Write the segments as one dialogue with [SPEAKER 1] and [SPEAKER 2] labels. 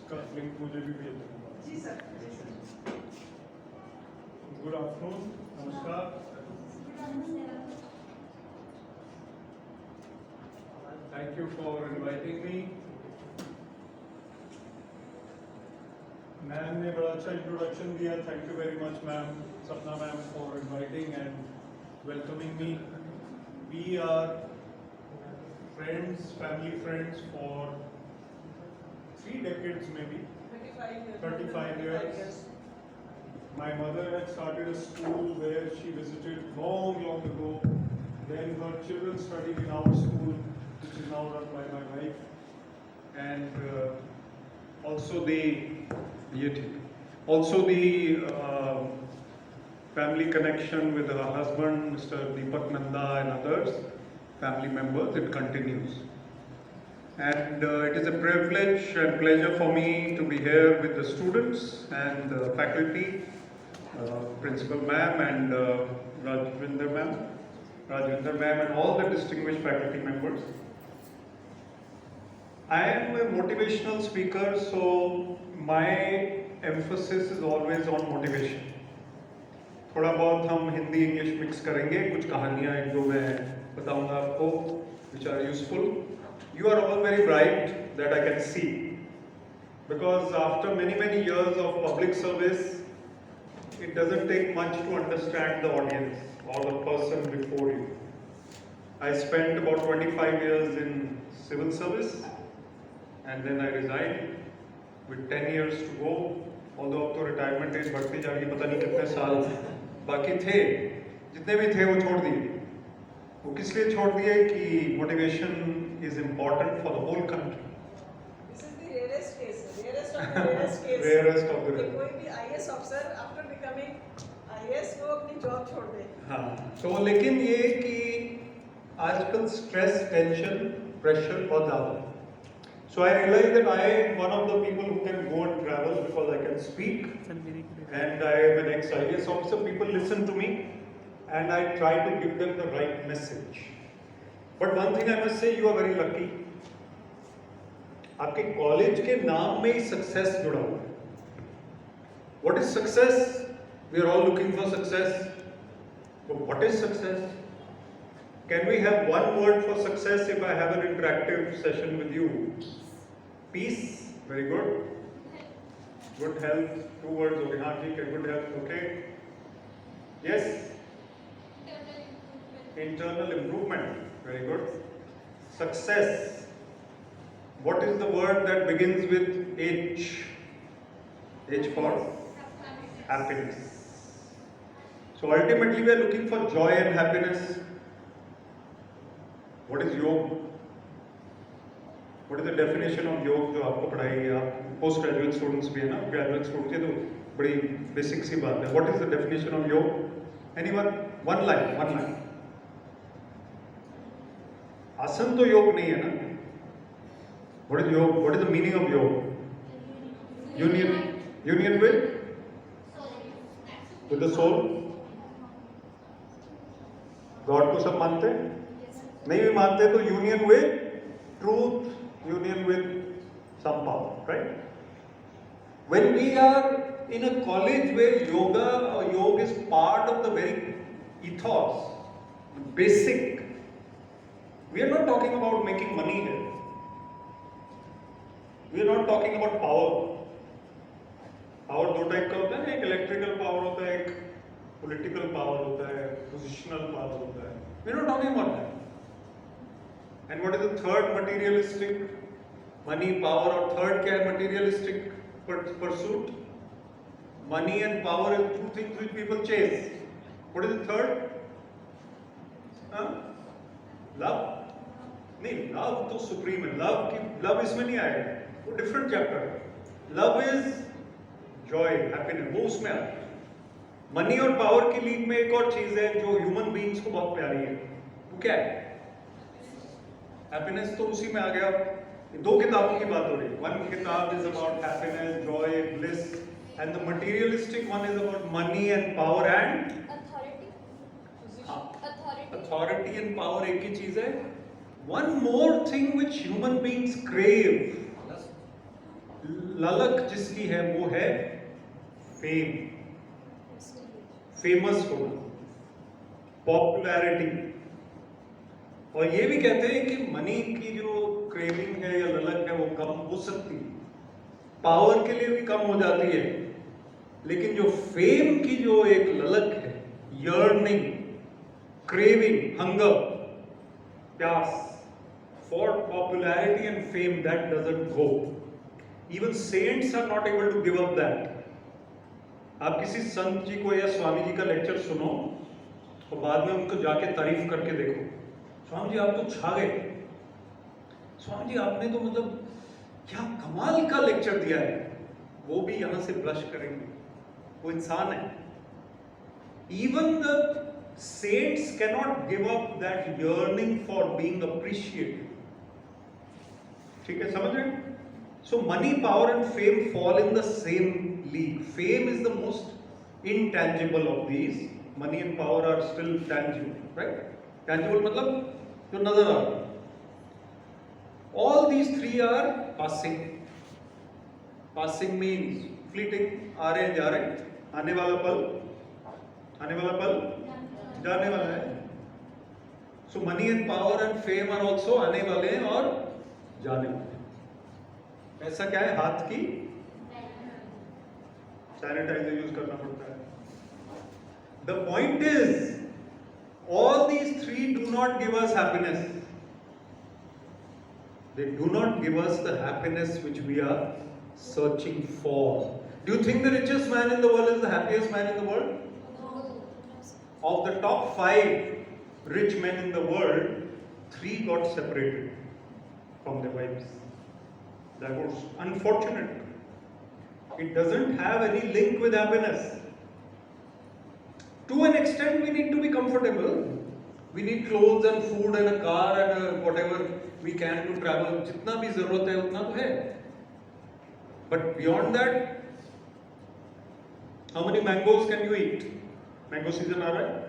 [SPEAKER 1] उसका लिंक मुझे भी भेज दूँगा।
[SPEAKER 2] जी सर।
[SPEAKER 1] गुड आफ्टरनून, नमस्कार। Thank you for inviting me. Ma'am ने बड़ा अच्छा इंट्रोडक्शन दिया. Thank you very much, ma'am, सपना ma'am, for inviting and welcoming me. We are friends, family friends for 3 decades maybe. 35 years. My mother had started a school where she visited long ago. Then her children studied in our school, which is now run by my wife. And also the family connection with her husband, Mr. Deepak Nanda, and others, family members, it continues. And it is a privilege and pleasure for me to be here with the students and the faculty, Principal Ma'am and Rajvinder Ma'am and all the distinguished faculty members. I am a motivational speaker, so my emphasis is always on motivation. थोड़ा बहुत हम Hindi English mix करेंगे, कुछ कहानियाँ एक दो मैं बताऊंगा आपको, which are useful. You are all very bright, that I can see, because after many years of public service, it doesn't take much to understand the audience or the person before you. I spent about 25 years in civil service, and then I resigned with 10 years to go. Although अब तो retirement age बढ़ती जा रही है, पता नहीं कितने साल बाकी थे, जितने भी थे वो छोड़ दिए. वो किस लिए छोड़ दिए कि motivation is important for the whole country.
[SPEAKER 2] This is the rarest case, rarest of the rarest case.
[SPEAKER 1] Rarest of the
[SPEAKER 2] कि
[SPEAKER 1] rarest.
[SPEAKER 2] कोई भी IAS officer after becoming IAS वो अपनी जॉब छोड़ दे.
[SPEAKER 1] हाँ, तो लेकिन ये कि आजकल स्ट्रेस, टेंशन, प्रेशर बहुत ज़्यादा है. So I realized that I am one of the people who can go and travel because I can speak, and I am an ex-IAS officer. People listen to me, and I try to give them the right message. But one thing I must say, you are very lucky. आपके college के नाम में ही success जुड़ा हुआ है. What is success? We are all looking for success. But what is success? Can we have one word for success if I have an interactive session with you? Peace. Very good. Good health. 2 words. Okay, हाँ ठीक है. Good health. Okay. Yes. Internal improvement. Very good. Success. What is the word that begins with H? H for happiness. So ultimately we are looking for joy and happiness. What is yoga? What is the definition of yoga जो आपको पढ़ाई है? आप post graduate students भी है ना, graduate students है तो बड़ी बेसिक सी बात है. What is the definition of yoga? Anyone? One line. आसन तो योग नहीं है ना. What is yoga? What is the meaning of yoga? Union with the soul. God को सब मानते हैं? नहीं भी मानते तो union with truth, union with some power, right? When we are in a college where yoga or yoga is part of the very ethos, basic, we are not talking about making money here. We are not talking about power. Power दो type का होता है, एक electrical power होता है, एक political power होता है, पोजिशनल पावर होता है. We are not talking about that. And what is the third materialistic? Money, power, or third क्या है materialistic pursuit? Money and power are 2 things which people chase. What is the third? Love? नहीं, love तो supreme है. Love इसमें नहीं आएगा. वो different chapter है. Love is joy, happiness, वो उसमें आता है. Money और power की लीग में एक और चीज है जो human beings को बहुत प्यारी है. वो क्या है? Happiness तो उसी में आ गया. 2 किताबों की बात हो रही है. One किताब is about happiness, joy, bliss, and the materialistic one is about money and power and authority and power एक ही चीज है. One more thing which human beings crave, ललक जिसकी है वो है फेम, फेमस होना, पॉपुलैरिटी। और ये भी कहते हैं कि मनी की जो क्रेविंग है या ललक है वो कम हो सकती है, पावर के लिए भी कम हो जाती है, लेकिन जो फेम की जो एक ललक है, यर्निंग, क्रेविंग, हंगर, प्यास for popularity and fame, that doesn't go. Even saints are not able to give up that. आप किसी संत जी को या स्वामी जी का लेक्चर सुनो और बाद में उनको जाके तारीफ करके देखो, स्वामी जी आप तो छा गए, स्वामी जी आपने तो मतलब क्या कमाल का लेक्चर दिया है, वो भी यहां से ब्लश करेंगे, वो इंसान है। Even the saints cannot give up that yearning for being appreciated. ठीक है, समझ रहे? So money, power and fame fall in the same league. Fame is the most intangible of these. Money and power are still tangible, right? Tangible मतलब जो नजर आ रहा है. All these three are passing. Passing means fleeting, आ रहे हैं जा रहे हैं, आने वाला पल जाने वाला है। So money and power and fame are also आने वाले हैं और जाने वाले हैं। ऐसा क्या है, हाथ की सैनिटाइजर यूज करना पड़ता है। The point is, all these three do not give us happiness. They do not give us the happiness which we are searching for. Do you think the richest man in the world is the happiest man in the world? Of the top 5 rich men in the world, 3 got separated from their wives. That was unfortunate. It doesn't have any link with happiness. To an extent, we need to be comfortable. We need clothes and food and a car and whatever we can to travel. जितना भी जरूरत है उतना तो है. But beyond that, how many mangoes can you eat? Mango season आ रहा है.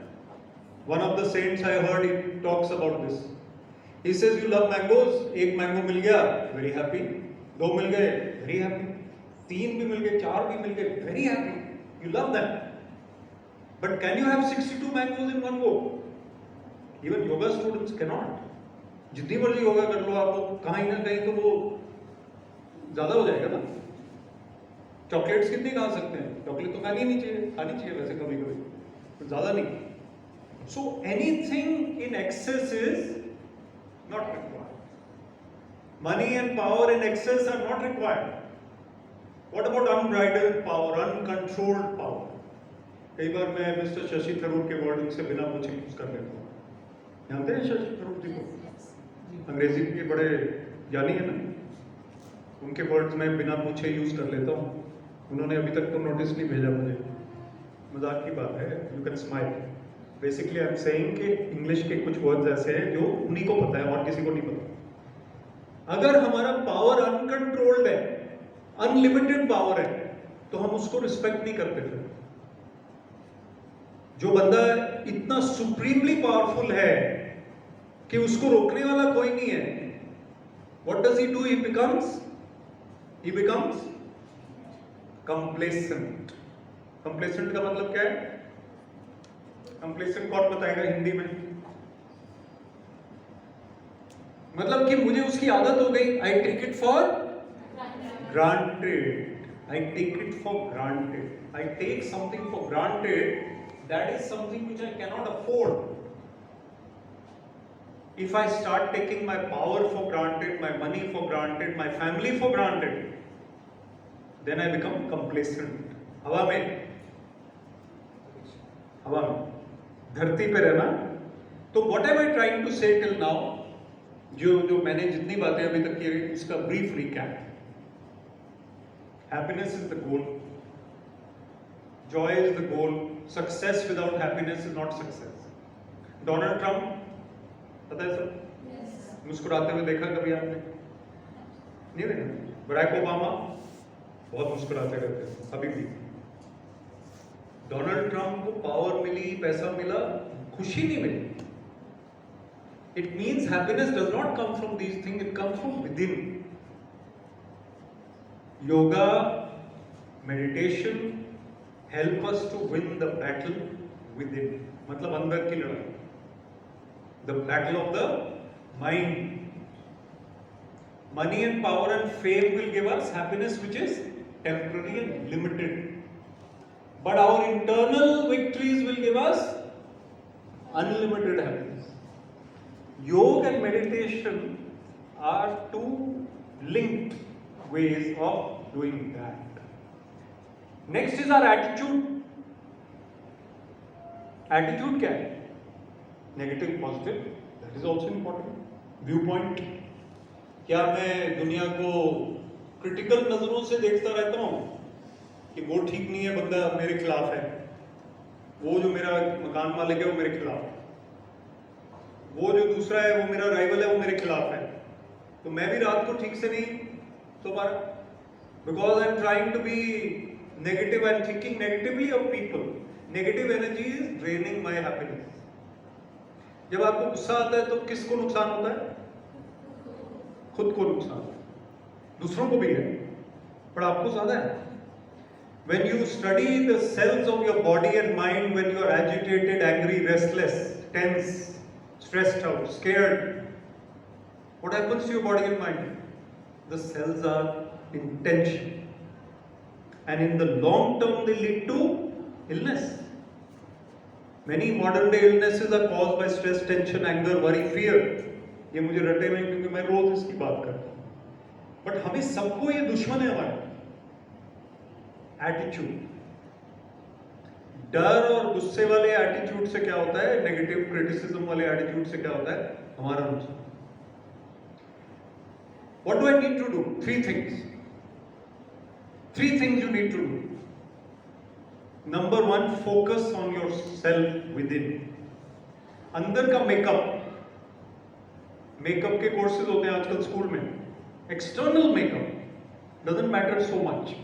[SPEAKER 1] One of the saints I heard, he talks about this. He says, you love mangoes. एक mango मिल गया, very happy. 2 मिल गए, very happy. 3 भी मिल गए, 4 भी मिल गए, very happy. You love them. But can you have 62 mangoes in one go? Even yoga students cannot. जितनी मर्जी योगा कर लो आप लोग, कहीं ना कहीं तो वो ज्यादा हो जाएगा ना. चॉकलेट्स कितनी खा सकते हैं? चॉकलेट तो खानी चाहिए वैसे कभी कभी, तो ज्यादा नहीं. So anything in excess is not required. Money and power in excess are not required. What about unbridled power, uncontrolled power? कई बार मैं मिस्टर शशि थरूर के वर्ड से बिना पूछे यूज कर लेता हूँ. जानते हैं शशि थरूर जी को? अंग्रेजी के बड़े ज्ञानी है ना. उनके वर्ड्स मैं बिना पूछे यूज कर लेता हूँ. उन्होंने अभी तक तो नोटिस नहीं भेजा मुझे. मजाक की बात है, you can smile. Basically I am saying कि इंग्लिश के कुछ वर्ड्स ऐसे हैं जो उन्हीं को पता है और किसी को नहीं पता. अगर हमारा पावर अनकंट्रोल्ड है, अनलिमिटेड पावर है, तो हम उसको रिस्पेक्ट नहीं करते. फिर जो बंदा इतना सुप्रीमली पावरफुल है कि उसको रोकने वाला कोई नहीं है, what does he do? He becomes complacent. Complacent का मतलब क्या है? कंप्लेसेंट कौन बताएगा हिंदी में? मतलब कि मुझे उसकी आदत हो गई. I take it for granted. I take it for granted. I take something for granted. That is something which I cannot afford. If I start taking my power for granted, my money for granted, my family for granted, then I become complacent. हवा में धरती पे रहना. तो what am I trying to say till now? जो मैंने जितनी बातें अभी तक की उसका brief recap. Happiness is the goal. Joy is the goal. Success without happiness is not success. Donald Trump, पता है सर? Yes. मुस्कुराते हुए देखा कभी आपने? नहीं देखा. बराक ओबामा बहुत मुस्कुराते रहते हैं अभी भी. डोनाल्ड ट्रम्प को पावर मिली, पैसा मिला, खुशी नहीं मिली. It means happiness does not come from these things. It comes from within. yoga, meditation help us to win the battle within. मतलब अंदर की लड़ाई, the battle of the mind. Money and power and fame will give us happiness which is temporary and limited. But our internal victories will give us unlimited happiness. Yoga and meditation are two linked ways of doing that. Next is our attitude. Attitude क्या है? Negative, positive, that is also important. Viewpoint. क्या मैं दुनिया को critical नजरों से देखता रहता हूँ कि वो ठीक नहीं है, बंदा मेरे खिलाफ है, वो जो मेरा मकान मालिक है वो मेरे खिलाफ है, वो जो दूसरा है वो मेरा राइवल है वो मेरे खिलाफ है, तो मैं भी रात को ठीक से नहीं सो पा रहा, because I am trying to be negative and thinking negatively of people. Negative energy is draining my happiness. जब आपको गुस्सा आता है तो किसको नुकसान होता है? खुद को नुकसान, दूसरों को भी है, पर आपको ज्यादा है. When you study the cells of your body and mind, when you are agitated, angry, restless, tense, stressed out, scared, what happens to your body and mind? The cells are in tension, and in the long term they lead to illness. Many modern day illnesses are caused by stress, tension, anger, worry, fear. ये मुझे रटे में क्योंकि मैं रोज इसकी बात करता हूँ. बट हमें सबको ये दुश्मन है हमारा. एटीट्यूड. डर और गुस्से वाले एटीट्यूड से क्या होता है? नेगेटिव क्रिटिसिज्म वाले एटीट्यूड से क्या होता है? हमारा नुकसान. What do I need to do? Three things you need to do. Number one, focus on yourself within. अंदर का मेकअप के कोर्सेज होते हैं आजकल स्कूल में. External makeup doesn't matter so much.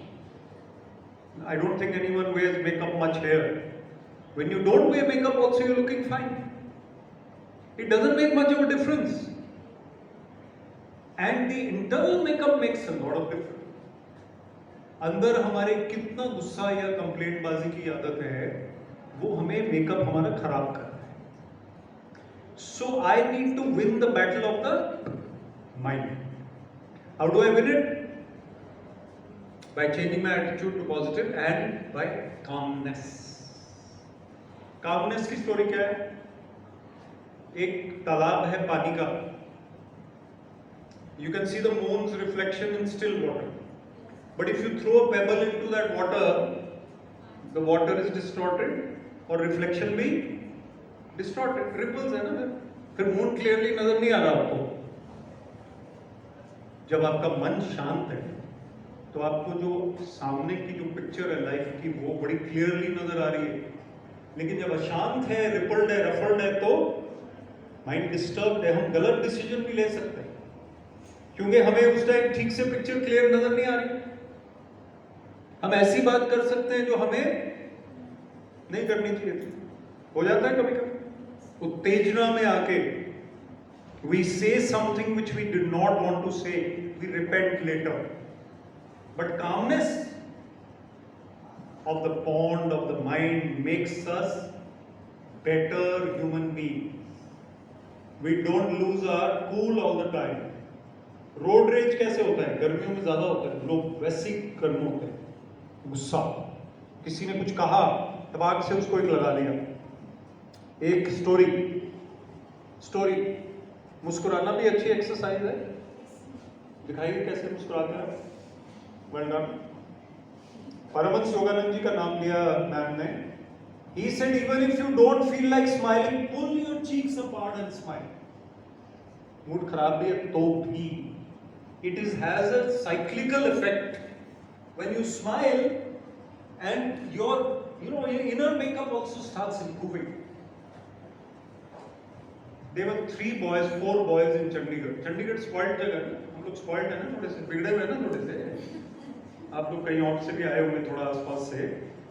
[SPEAKER 1] I don't think anyone wears makeup much here. When you don't wear makeup also you're looking fine. It doesn't make much of a difference. And the internal makeup makes a lot of difference. अंदर हमारे कितना गुस्सा या complaint बाजी की आदत है, वो हमें मेकअप हमारा खराब कर रहा है. So I need to win the battle of the mind. How do I win it? By changing my attitude to positive and by calmness. Calmness की स्टोरी क्या है? एक तालाब है पानी का. You can see the moon's reflection in still water. But if you throw a pebble into that water, the water is distorted और reflection भी distorted. Ripples है ना, फिर moon clearly नजर नहीं आ रहा आपको. जब आपका मन शांत है तो आपको जो सामने की जो पिक्चर है लाइफ की वो बड़ी क्लियरली नजर आ रही है. लेकिन जब अशांत है, रिपल्ड है, रफल्ड है तो माइंड डिस्टर्ब्ड है. हम गलत डिसीजन भी ले सकते हैं क्योंकि हमें उस टाइम ठीक से पिक्चर क्लियर नजर नहीं आ रही. हम ऐसी बात कर सकते हैं जो हमें नहीं करनी चाहिए थी. हो जाता है कभी कभी उत्तेजना में आके we say something which we did not want to say. We repent later. But calmness of the pond of the mind makes us better human beings. We don't lose our cool all the time. Road rage कैसे होता है? गर्मियों में ज्यादा होता है. लोग वैसे ही गर्म होते हैं. गुस्सा, किसी ने कुछ कहा, तबाक से उसको एक लगा लिया. एक स्टोरी. मुस्कुराना भी अच्छी एक्सरसाइज है. दिखाइए कैसे मुस्कुराते हैं. Well done. परमहंस योगानंद जी का नाम लिया मैम ने. He said even if you don't feel like smiling, pull your cheeks apart and smile. Mood खराब भी है तो भी it has a cyclical effect. When you smile and your inner makeup also starts improving. There were 4 boys in Chandigarh. Chandigarh spoiled जगह है. हम लोग spoiled है ना, थोड़े से बिगड़े हुए ना थोड़े से. आप लोग कहीं और से भी आए होंगे थोड़ा आसपास से.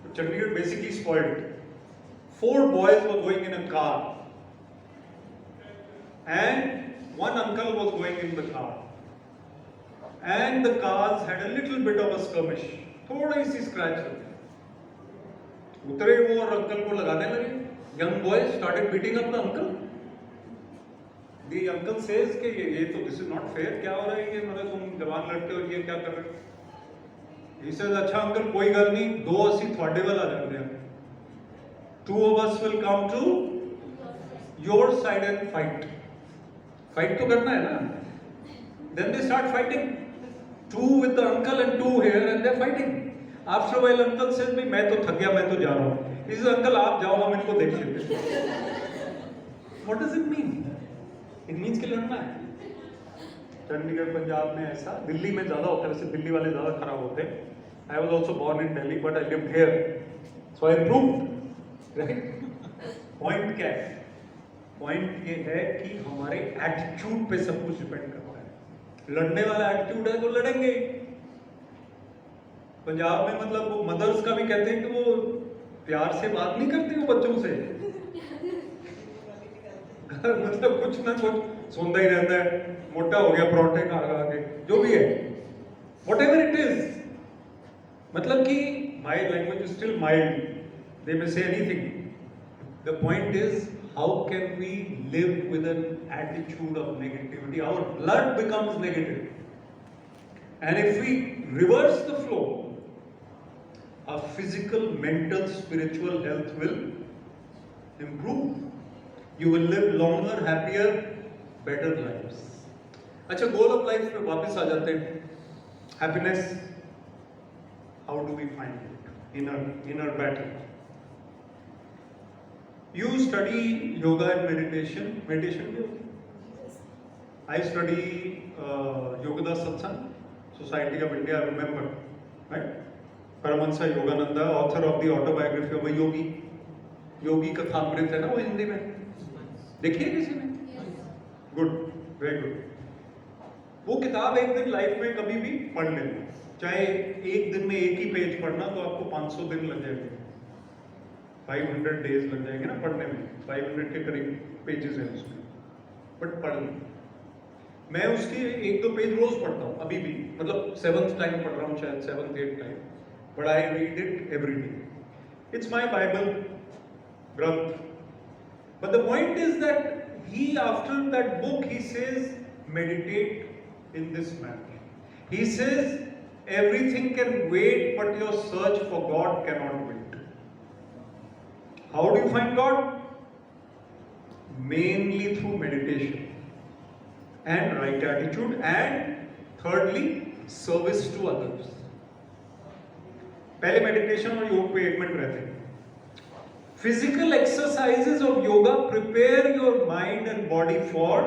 [SPEAKER 1] तो Chandigarh basically spoiled. 4 boys were going in a car and one uncle was going in the car and the cars had a little bit of a skirmish. थोड़ी सी स्क्रैच लगी, उतरे वो और अंकल को लगाने लगे. Young boy started beating up the uncle. The uncle says कि ये तो this is not fair, क्या हो रहा है ये, मतलब तुम जवान लड़के हो, ये क्या कर रहे हो? He says, अच्छा अंकल कोई गल नहीं, 280 थोड़े वाला लग रहा है. 2 of us will come to your side and fight. Fight तो करना है ना? Then they start fighting. 2 with the uncle and 2 here, and they're fighting. After a while, uncle says, "भाई मैं तो थक गया, मैं तो जा रहा हूँ." He says, "Uncle आप जाओ, हम इनको देख लेते हैं." What does it mean? It means कि लड़ना है. चंडीगढ़ पंजाब में ऐसा, दिल्ली में ज़्यादा होता है, वैसे दिल्ली वाले ज़्यादा खराब होते हैं. I was also born in Delhi, but I lived here, so I improved. Right? Point क्या है? Point ये है कि हमारे attitude पे सब कुछ डिपेंड करता है. लड़ने वाला एटीट्यूड है तो लड़ेंगे. पंजाब में मतलब वो मदर्स का भी कहते हैं कि वो प्यार से बात नहीं करती वो बच्चों से. मतलब कुछ ना कुछ सुनता ही रहता है, मोटा हो गया परोठे खा खा के, जो भी है, whatever it is. मतलब कि my language is still mild, they may say anything. The point is, how can we live with an attitude of negativity? Our blood becomes negative. And if we reverse the flow, our physical, mental, spiritual health will improve. You will live longer, happier, better lives. अच्छा, goal of life पे वापस आ जाते हैं. Happiness, how do we find it? Inner battle. You study yoga and meditation. Meditation भी होती है. I study Yogada Satsang, Society of India, I remember, right? Paramahansa Yogananda, author of the autobiography of a yogi. योगी कथामृत है ना वो हिंदी में, देखिए किसी ने? Good, very good. वो किताब एक दिन लाइफ में कभी भी पढ़ लेना, चाहे एक दिन में एक ही पेज पढ़ना तो आपको 500 दिन लग जाएंगे, 500 डेज लग जाएंगे ना पढ़ने में. 500 के करीब पेजेस हैं उसमें, बट पढ़ लें. मैं उसके 1-2 पेज रोज पढ़ता हूँ अभी भी, मतलब 7th टाइम पढ़ रहा हूँ शायद, 7th 8th time, but I read it every day. It's my Bible ग्रंथ. But the point is that he, after that book, he says, meditate in this manner. He says, everything can wait, but your search for God cannot wait. How do you find God? Mainly through meditation and right attitude, and thirdly, service to others. पहले meditation और योग पे 1 minute रहते हैं. Physical exercises of yoga prepare your mind and body for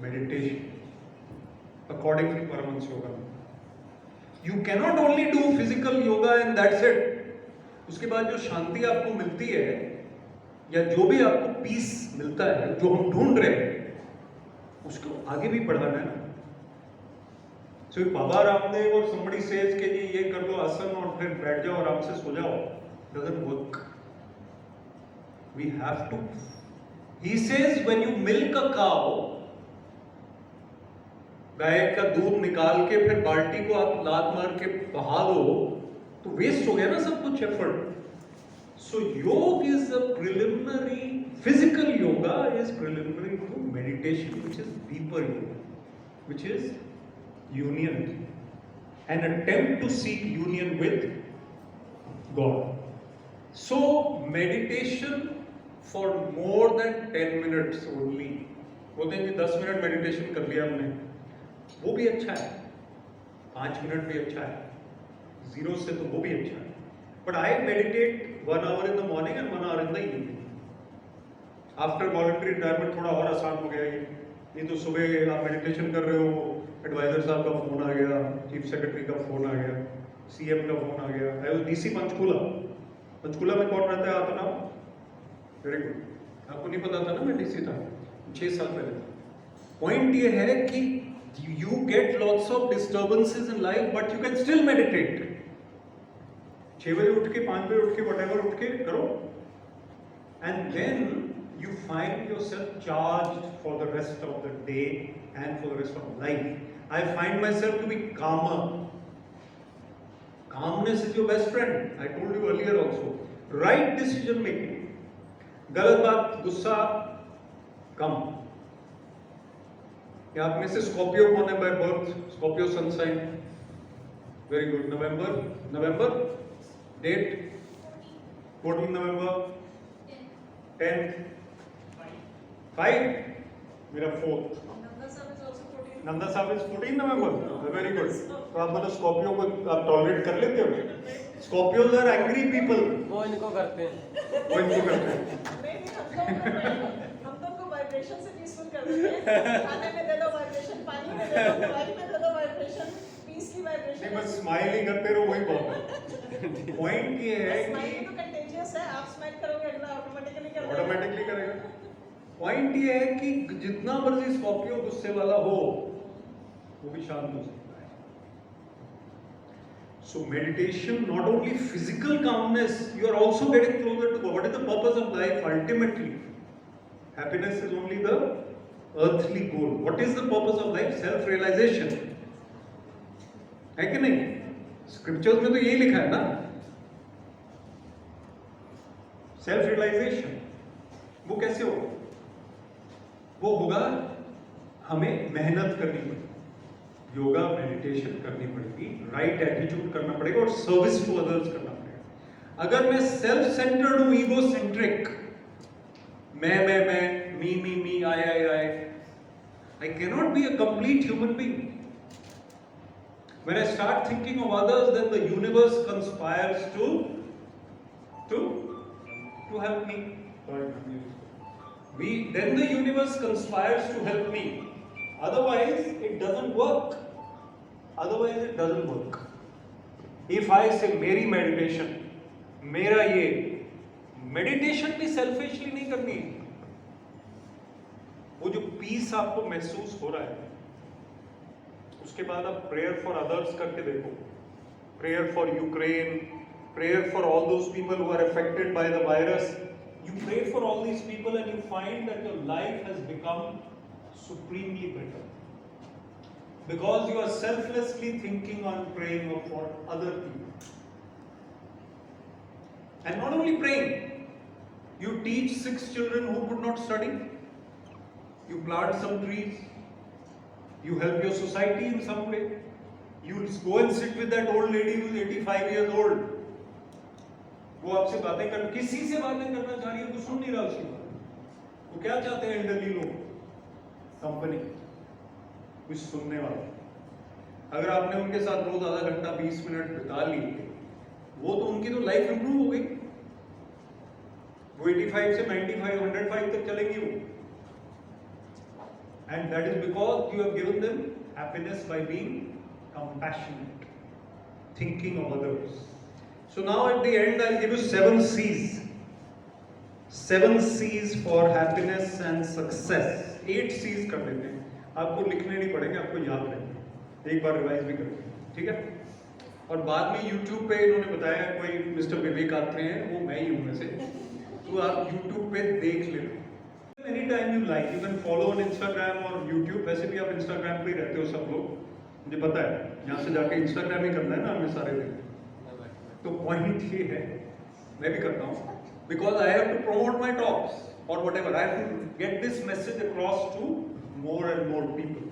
[SPEAKER 1] meditation, according to Paramahansa Yoga. You cannot only do physical yoga and that's it. उसके बाद जो शांति आपको मिलती है या जो भी आपको पीस मिलता है, जो हम ढूंढ रहे हैं, उसको आगे भी बढ़ाना है ना. So if Baba Ramdev or somebody says कि जी ये कर लो आसन और फिर बैठ जाओ आराम से सो जाओ, doesn't work. We have to. He says when you milk a cow, गाय का दूध निकाल के फिर बाल्टी को आप लात मार के बहा दो तो वेस्ट हो गया ना सब कुछ effort. So yoga is a preliminary, physical yoga is preliminary to meditation, which is deeper yoga, which is union, an attempt to seek union with God. So meditation for more than 10 minutes only. बोलते हैं कि 10 minute meditation कर लिया हमने, वो भी अच्छा है, 5 मिनट भी अच्छा है, 0 से तो वो भी अच्छा है. But I meditate 1 hour in the morning and 1 hour in the evening. After voluntary retirement थोड़ा और आसान हो गया ये. नहीं तो सुबह आप मेडिटेशन कर रहे हो, एडवाइजर साहब का फोन आ गया, चीफ सेक्रेटरी का फोन आ गया, सीएम का फोन आ गया. I was DC Panchkula. Panchkula में कौन रहता है आप बताओ? Very good. आपको नहीं पता था ना मैं डीसी था, 6 साल पहले. पॉइंट ये है कि you get lots of disturbances in life but you can still meditate. 6 बजे उठ के 5 बजे उठ के whatever उठ के करो, and then you find yourself charged for the rest of the day and for the rest of life. I find myself to be calmer. Calmness is your best friend. I told you earlier also. Right decision making. गलत बात, गुस्सा कम. क्या आप में से Scorpio कौन है by birth? Scorpio sun sign. Very good. November date 14 November 10th 5 मेरा 4th.
[SPEAKER 2] Nanda sir is
[SPEAKER 1] Nanda साहब
[SPEAKER 2] also 14.
[SPEAKER 1] Is 14 November. Very good. तो आप मतलब स्कॉर्पियो को आप टॉलरेट कर लेते हो? Scorpios are angry people.
[SPEAKER 3] वो इनको करते हैं.
[SPEAKER 1] वो इनको करते हैं.
[SPEAKER 2] हम तो वाइब्रेशन से पीसफुल कर देते हैं. खाने में दे दो वाइब्रेशन, पानी में दे दो, दवाई में दे दो वाइब्रेशन, पीस की
[SPEAKER 1] नहीं,
[SPEAKER 2] वाइब्रेशन.
[SPEAKER 1] बस स्माइल ही करते रहो, वही बहुत है. पॉइंट ये है
[SPEAKER 2] स्माइल
[SPEAKER 1] कि
[SPEAKER 2] तो कंटेजियस है. आप स्माइल करोगे अगला ऑटोमेटिकली कर देगा.
[SPEAKER 1] ऑटोमेटिकली करेगा. पॉइंट ये है कि जितना मर्जी स्कॉर्पियो गुस्से वाला हो, वो भी शांत हो सकता है. So meditation, not only physical calmness, you are also getting closer to God. What is the purpose of life ultimately? Happiness is only the earthly goal. What is the purpose of life? Self-realization. है कि नहीं? Scriptures में तो यही लिखा है ना? Self-realization. वो कैसे होगा? वो होगा हमें मेहनत करनी पड़ेगी. योगा मेडिटेशन करनी पड़ेगी, राइट एटीट्यूड करना पड़ेगा और सर्विस टू अदर्स करना पड़ेगा. अगर मैं सेल्फ सेंटर्ड हूं, ईगो सेंट्रिक, मैं, मी, I cannot be a complete human being. When I start thinking of others, then the universe conspires to help me. Then the universe conspires to help me. Otherwise, it doesn't work. If I say मेरी meditation, मेरा ये, meditation भी selfishly नहीं करनी है. वो जो peace आपको महसूस हो रहा है, उसके बाद आप prayer for others करके देखो. Prayer for Ukraine, prayer for all those people who are affected by the virus. You pray for all these people and you find that your life has become supremely better. Because you are selflessly thinking on praying for other people. And not only praying, you teach 6 children who could not study. You plant some trees. You help your society in some way. You go and sit with that old lady who is 85 years old. वो आपसे बातें कर, किसी से बातें करना चाह रही है, कुछ सुन नहीं रहा उसकी बात. वो क्या चाहते हैं एल्डरली लोग? कंपनी, कुछ सुनने वाला. अगर आपने उनके साथ रोज आधा घंटा 20 मिनट बिता लिए, वो तो उनकी तो लाइफ इंप्रूव हो गई. वो 85 से 95, 105 तक चलेंगी वो. And that is because you have given them happiness by being compassionate, thinking of others. So now at the end I'll give you 7 C's. 7 C's for happiness and success. 8 C's कर लेते हैं. आपको लिखने नहीं पड़ेंगे, आपको याद रहेंगे. एक बार रिवाइज भी करेंगे, ठीक है? और बाद में YouTube पे इन्होंने बताया कोई मिस्टर विवेक आते हैं, वो मैं ही हूँ वैसे. तो आप YouTube पे देख लेना. Anytime you like, you can follow on Instagram और YouTube. वैसे भी आप Instagram पे ही रहते हो सब लोग, मुझे पता है. यहाँ से जाके Instagram ही करना है ना हमें सारे दिन. तो पॉइंट ये है, मैं भी करता हूँ, because I have to promote my talks or whatever. I have to get this message across to more and more people.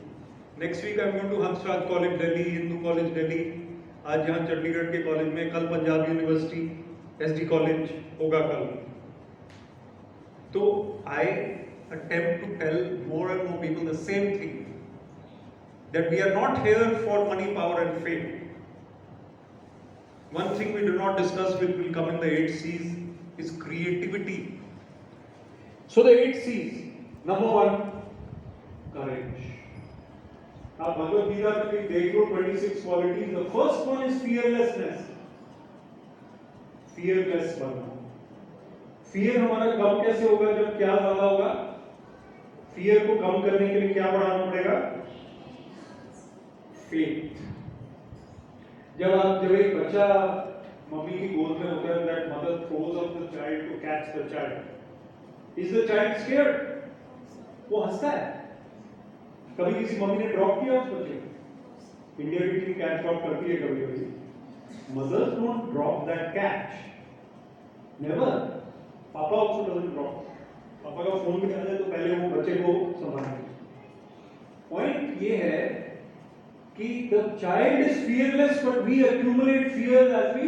[SPEAKER 1] Next week I am going to Hansraj College Delhi, Hindu College Delhi. आज यहाँ चंडीगढ़ के college में, कल Punjab university SD college होगा कल. तो I attempt to tell more and more people the same thing, that we are not here for money, power and fame. One thing we do not discuss, which will come in the 8 C's, is creativity. So the 8 C's. Number 1, courage. Now Bhagavad Gita में देख लो 26 qualities. The first one is fearlessness. Fearless बनना. Fear हमारा कम कैसे होगा? जब क्या ज्यादा होगा? Fear को कम करने के लिए क्या बढ़ाना पड़ेगा? Faith. जब एक बच्चा मम्मी की गोद में होता है, that mother throws up the child to catch the child.
[SPEAKER 4] Is the child scared? वो हंसता है। कभी किसी मम्मी ने ड्रॉप किया उस बच्चे को? इंडिया की टीम कैच ड्रॉप करती है कभी कभी। Mothers don't drop that catch. Never. पापा also doesn't drop. पापा का फोन भी आ जाए तो पहले वो बच्चे को संभालेंगे। पॉइंट ये है कि the child is fearless but we accumulate fear as we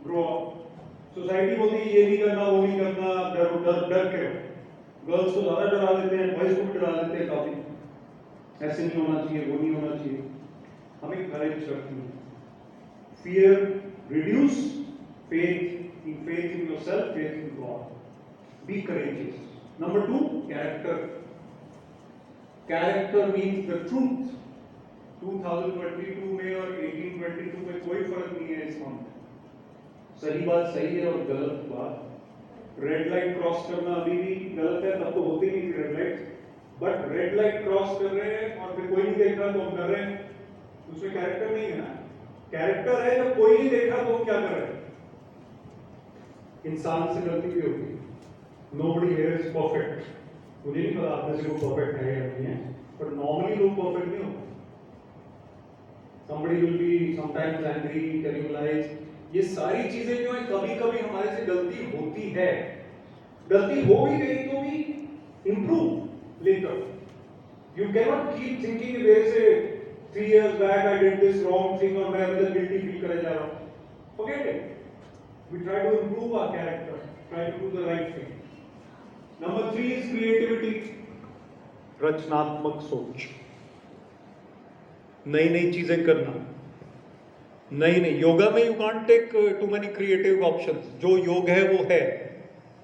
[SPEAKER 4] grow up. Society बोलती है ये नहीं करना वो नहीं करना, डर डर डर के रहो। गर्ल्स को ज्यादा डरा देते हैं, बॉयज को भी डरा देते हैं काफी। ऐसे नहीं होना चाहिए, वो नहीं होना चाहिए। हमें करेज रखनी है। Fear reduce, faith in yourself, faith in God. Be courageous. Number 2, character. Character means the truth. 2022 में और 1822 में कोई फर्क नहीं है इसमें। सही बात सही है और गलत बात। रेड लाइट क्रॉस करना अभी भी गलत है, तब तो होती नहीं थी red light. But red light cross कर रहे हैं और फिर कोई नहीं देख रहा तो हम कर रहे हैं, उसमें कैरेक्टर नहीं है ना। कैरेक्टर है जब कोई नहीं देख रहा तो हम क्या कर रहे हैं। इंसान से गलती भी होती है। Nobody here is perfect. मुझे नहीं पता आप में से कोई परफेक्ट है या नहीं है, पर नॉर्मली लोग परफेक्ट नहीं होते। Somebody will be sometimes angry, telling lies. ये सारी चीजें जो है कभी-कभी हमारे से गलती होती है। गलती हो भी गई तो भी improve later. You cannot keep thinking there is a 3 years back I did this wrong thing और मैं अभी तक guilty feel करे जा रहा हूँ। Forget it. We try to improve our character, try to do the right thing. Number 3 is creativity. रचनात्मक सोच, नई नई चीजें करना। नई योगा में you can't take too many creative options. जो योग है वो है,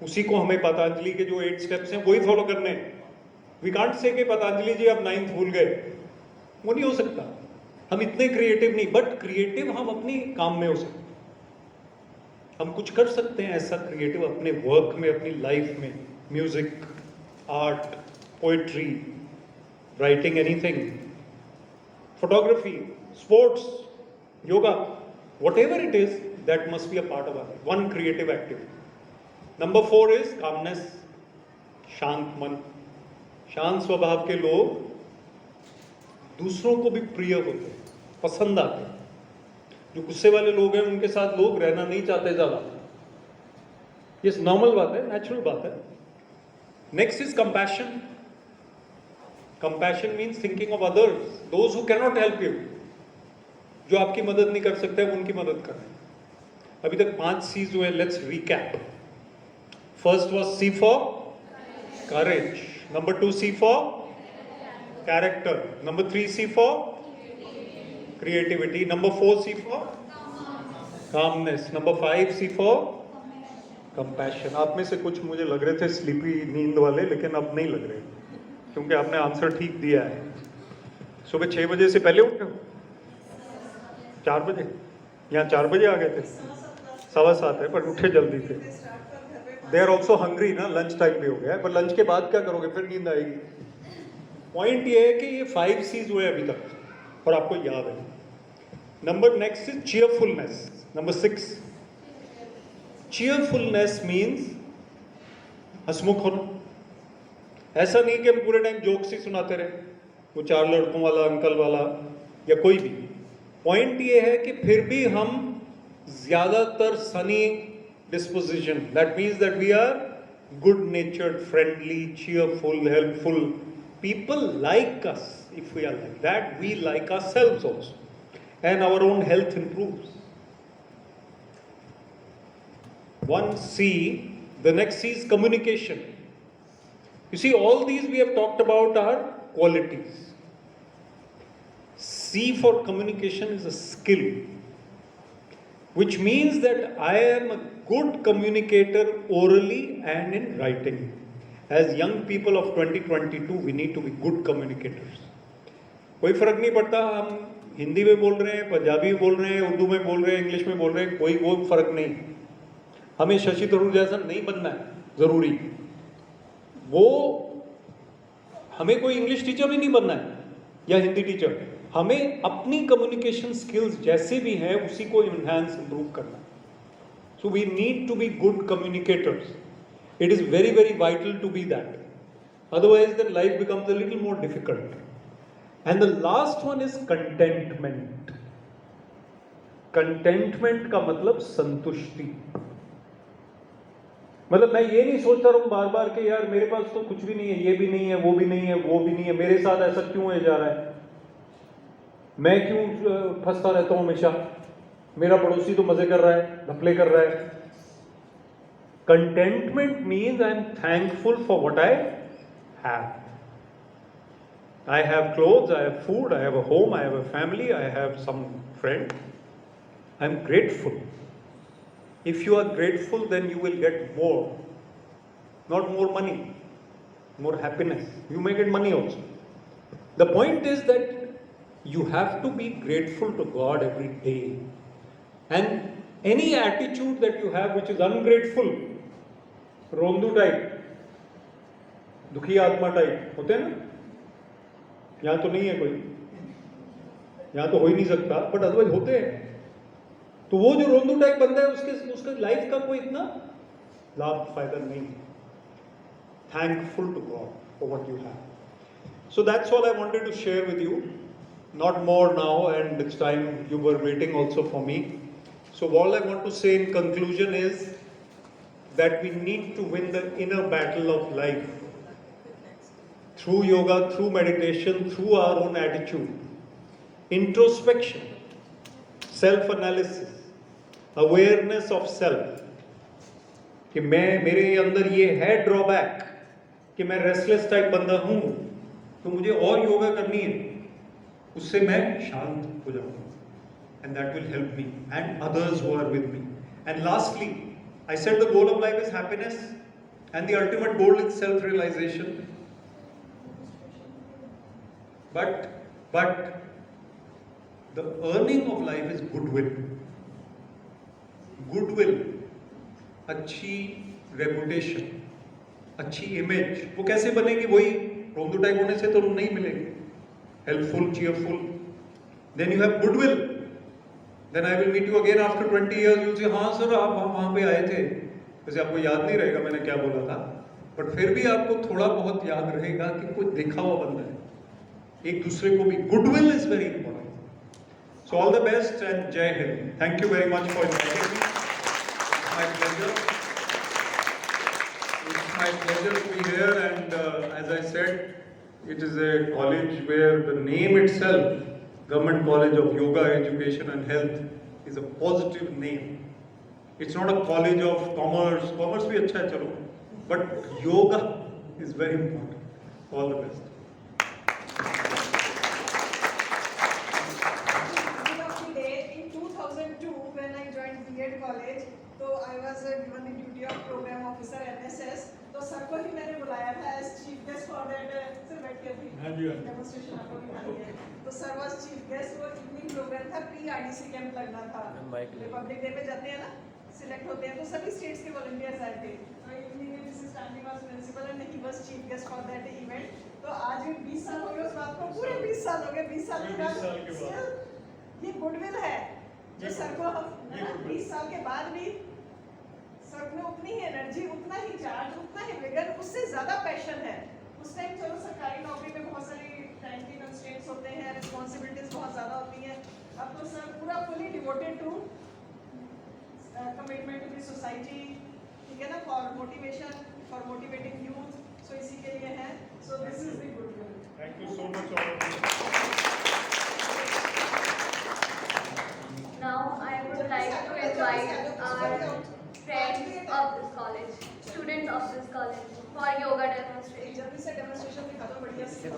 [SPEAKER 4] उसी को हमें पतंजलि के जो 8 स्टेप्स हैं वही फॉलो करने हैं। वी कांट से कि पतंजलि जी अब 9th भूल गए, वो नहीं हो सकता। हम इतने क्रिएटिव नहीं, बट क्रिएटिव हम अपनी काम में हो सकते। हम कुछ कर सकते हैं ऐसा क्रिएटिव अपने वर्क में, अपनी लाइफ में। Music, art, poetry, writing, anything, photography, sports, yoga, whatever it is, that must be a part of our life. One creative activity. Number 4 is calmness. शांत मन। शांत स्वभाव के लोग दूसरों को भी प्रिय होते हैं, पसंद आते हैं। जो गुस्से वाले लोग हैं उनके साथ लोग रहना नहीं चाहते ज्यादा। ये नॉर्मल बात है, नेचुरल बात है। Next is compassion. Compassion means thinking of others, those who cannot help you. जो आपकी मदद नहीं कर सकते हैं उनकी मदद करें। अभी तक 5 C's हुए, let's recap. First was C for courage, number 2 C for character, number 3 C for creativity, number 4 C for calmness, number 5 C for compassion. आप में से कुछ मुझे लग रहे थे स्लीपी नींद वाले, लेकिन अब नहीं लग रहे, क्योंकि आपने आंसर ठीक दिया है। सुबह 6 बजे से पहले उठे हो? 4 बजे? यहाँ 4 बजे आ गए थे? 7:15 है, पर उठे जल्दी थे। दे आर ऑल्सो हंग्री ना, लंच टाइम भी हो गया है, पर लंच के बाद क्या करोगे, फिर नींद आएगी। पॉइंट ये है कि ये 5 C's हुए अभी तक और आपको याद है। Number next is cheerfulness, number 6। cheerfulness means हंसमुख होना। ऐसा नहीं कि हम पूरे टाइम जोक्स ही सुनाते रहे, वो 4 लड़कों वाला, अंकल वाला या कोई भी। पॉइंट ये है कि फिर भी हम ज्यादातर sunny disposition, that means that we are good natured, friendly, cheerful, helpful. People like us. If we are like that, we like ourselves also, and our own health improves. 1 C. The next C is communication. You see, all these we have talked about are qualities. C for communication is a skill, which means that I am a good communicator orally and in writing. As young people of 2022, we need to be good communicators. कोई फर्क नहीं पड़ता हम हिंदी में बोल रहे हैं, पंजाबी में बोल रहे हैं, उर्दू में बोल रहे हैं, इंग्लिश में बोल रहे हैं, कोई वो फर्क नहीं। हमें शशि थरूर जैसा नहीं बनना है जरूरी। वो हमें कोई इंग्लिश टीचर भी नहीं बनना है या हिंदी टीचर। हमें अपनी कम्युनिकेशन स्किल्स जैसे भी हैं उसी को इन्हांस इंप्रूव करना है। So we need to be good communicators. It is very, very vital to be that. Otherwise, then life becomes a little more difficult. And the last one is contentment. Contentment का मतलब संतुष्टि. मतलब मैं ये नहीं सोचता रहूं बार बार कि यार मेरे पास तो कुछ भी नहीं है, ये भी नहीं है, वो भी नहीं है, वो भी नहीं है, मेरे साथ ऐसा क्यों हो जा रहा है, मैं क्यों फंसता रहता हूं हमेशा, मेरा पड़ोसी तो मजे कर रहा है, घपले कर रहा है. Contentment means I am thankful for what I have. I have clothes, I have food, I have a home, I have a family, I have some friends. I am grateful. If you are grateful, then you will get more. Not more money, more happiness. You may get money also. The point is that you have to be grateful to God every day. And any attitude that you have which is ungrateful, रोंदू type, दुखी आत्मा type होते हैं ना, यहाँ तो नहीं है कोई, यहाँ तो हो ही नहीं सकता, बट अदरवाइज होते हैं. तो वो जो रोंदू टाइप बंदा है उसके लाइफ का कोई इतना लाभ फायदा नहीं है. Thankful to God for what you have. So that's all I wanted to share with you. Not more now, and it's time you were waiting also for me. So all I want to say in conclusion is that we need to win the inner battle of life through yoga, through meditation, through our own attitude, introspection, self-analysis, awareness of self. कि मेरे अंदर ये है drawback कि मैं restless type बंदा हूं, तो मुझे और योगा करनी है, उससे मैं शांत हो जाऊंगा. And that will help me and others who are with me. And lastly, I said the goal of life is happiness, and the ultimate goal is self-realization. But the earning of life is goodwill. Goodwill, अच्छी reputation, अच्छी image. वो कैसे बनेगी? वही रोंदू type होने से तो नहीं मिलेगी. Helpful, cheerful. Then you have goodwill. Then I will meet you again after 20 years. You'll say, हाँ सर आप वहाँ पे आए थे. वैसे आपको याद नहीं रहेगा मैंने क्या बोला था, बट फिर भी आपको थोड़ा बहुत याद रहेगा कि कोई देखा हुआ बंदा है. एक दूसरे को भी goodwill is very important. So all the best and जय हिंद. Thank you very much for inviting me. My pleasure. It's my pleasure to be here, and as I said, it is a college where the name itself, Government College of Yoga, Education and Health, is a positive name. It's not a college of commerce. Commerce भी अच्छा है चलो, but yoga is very important. All the best.
[SPEAKER 2] In 2002, when I joined B.Ed college, तो I was given the duty of program officer NSS. तो sir को ही मैंने बुलाया था as chief guest for that. Sir बैठ के अभी demonstration आपको दिखानी है. तो सर was chief guest. वो evening program था, pre-RDC camp लगना था. Republic Day पे जाते हैं ना, select होते हैं, तो सभी states के volunteers आए थे. तो evening में Mrs. Stanley was principal and he was chief guest for that event. तो आज भी 20 साल हो गए उस बात को, पूरे 20 साल हो गए. 20 साल के बाद ये गुडविल है जो सर को हम 20 साल के बाद भी सर में उतनी ही एनर्जी, उतना ही चार्ज, उतना ही विगन, उससे ज्यादा पैशन है. उस टाइम चलो सरकारी नौकरी में बहुत सारी टाइम की कंस्ट्रेंट्स होते हैं, रिस्पांसिबिलिटीज बहुत ज्यादा होती हैं. अब तो सर पूरा fully devoted to commitment to the society, ठीक है ना, for motivation, for motivating youth. So इसी के लिए है. So this is the goodwill.
[SPEAKER 1] Thank you so much all of you.
[SPEAKER 5] Now I would like to invite our friends of this college, students of this college, for yoga demonstration.
[SPEAKER 2] जल्दी से demonstration दिखा दो बढ़िया से.